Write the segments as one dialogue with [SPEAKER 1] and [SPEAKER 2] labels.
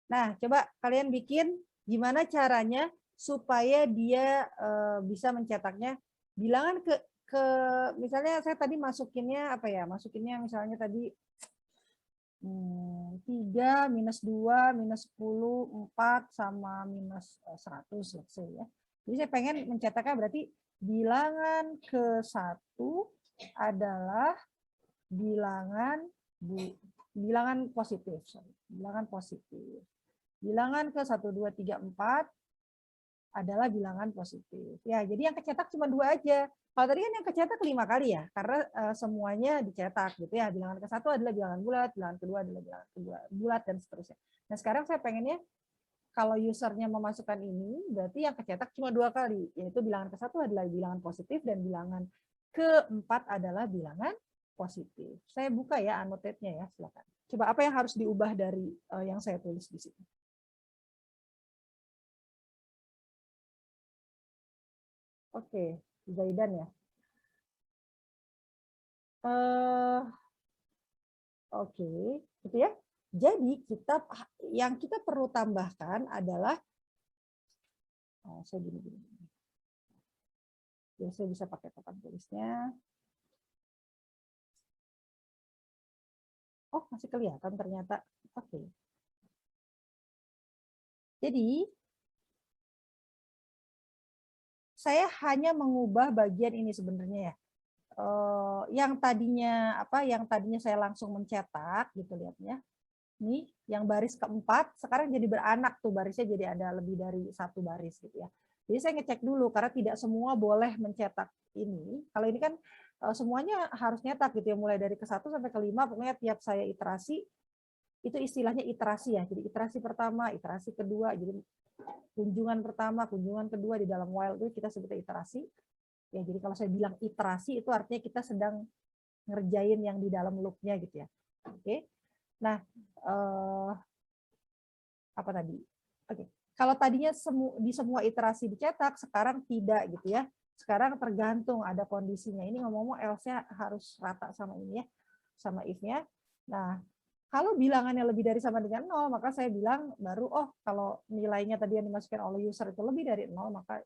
[SPEAKER 1] Nah, coba kalian bikin gimana caranya supaya dia bisa mencetaknya bilangan ke misalnya saya tadi masukinnya apa ya? Masukinnya misalnya tadi 3, -2, -10, 4, sama -100, let's say ya. Jadi saya pengen mencetaknya berarti bilangan ke-1 adalah bilangan positif. Bilangan positif. Bilangan ke 1, 2, 3, 4 adalah bilangan positif. Ya, jadi yang kecetak cuma 2 aja. Kalau tadi kan yang kecetak 5 kali ya, karena semuanya dicetak gitu ya. Bilangan ke-1 adalah bilangan bulat, bilangan kedua adalah bilangan kedua bulat, dan seterusnya. Nah, sekarang saya pengennya kalau usernya memasukkan ini, berarti yang kecetak cuma 2 kali, yaitu bilangan ke-1 adalah bilangan positif dan bilangan ke-4 adalah bilangan positif. Saya buka ya annotate-nya ya, silakan. Coba apa yang harus diubah dari yang saya tulis di sini? Oke, Zaidan ya. Oke, gitu ya. Jadi yang kita perlu tambahkan adalah saya gini. Jadi saya bisa pakai papan tulisnya. Oh, masih kelihatan ternyata. Oke. Jadi saya hanya mengubah bagian ini sebenarnya ya. Yang tadinya saya langsung mencetak gitu lihatnya. Nih, yang baris keempat sekarang jadi beranak tuh barisnya, jadi ada lebih dari 1 baris gitu ya. Jadi saya ngecek dulu karena tidak semua boleh mencetak ini. Kalau ini kan semuanya harus nyetak gitu ya, mulai dari ke-1 sampai ke-5, pokoknya tiap saya iterasi itu istilahnya iterasi ya. Jadi iterasi pertama, iterasi kedua, jadi kunjungan pertama, kunjungan kedua di dalam while itu kita sebutnya iterasi. Ya, jadi kalau saya bilang iterasi itu artinya kita sedang ngerjain yang di dalam loop-nya gitu ya. Oke. Nah, apa tadi? Oke. Kalau tadinya di semua iterasi dicetak, sekarang tidak gitu ya. Sekarang tergantung ada kondisinya. Ini ngomong-ngomong else-nya harus rata sama ini ya, sama if-nya. Nah, kalau bilangannya lebih dari sama dengan 0, maka saya bilang baru, kalau nilainya tadi yang dimasukkan oleh user itu lebih dari 0, maka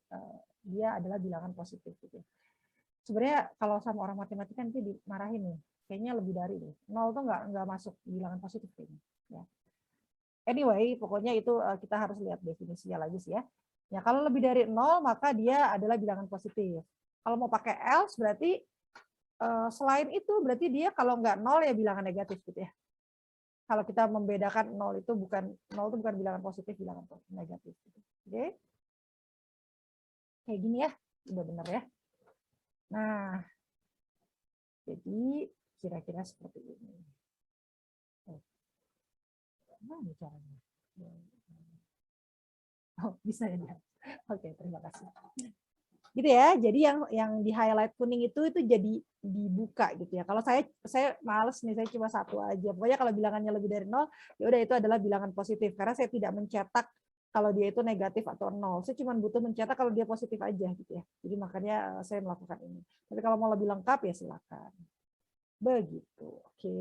[SPEAKER 1] dia adalah bilangan positif. Gitu. Sebenarnya kalau sama orang matematika nanti dimarahin nih, kayaknya lebih dari nih. 0 tuh nggak masuk bilangan positif kayaknya. Ya. Anyway, pokoknya itu kita harus lihat definisinya lagi sih ya. Ya, kalau lebih dari 0, maka dia adalah bilangan positif. Kalau mau pakai else, berarti selain itu, berarti dia kalau nggak 0 ya bilangan negatif gitu ya. Kalau kita membedakan 0 itu bukan bilangan positif, bilangan negatif. Oke. Kayak gini ya, udah benar ya. Nah, jadi kira-kira seperti ini. Mana caranya? Oh, bisa ya. Oke, terima kasih. Gitu ya. Jadi yang di highlight kuning itu jadi dibuka gitu ya. Kalau saya males nih, saya cuma 1 aja. Pokoknya kalau bilangannya lebih dari 0, ya udah itu adalah bilangan positif karena saya tidak mencetak kalau dia itu negatif atau 0. Saya cuma butuh mencetak kalau dia positif aja gitu ya. Jadi makanya saya melakukan ini. Tapi kalau mau lebih lengkap ya silakan. Begitu. Oke.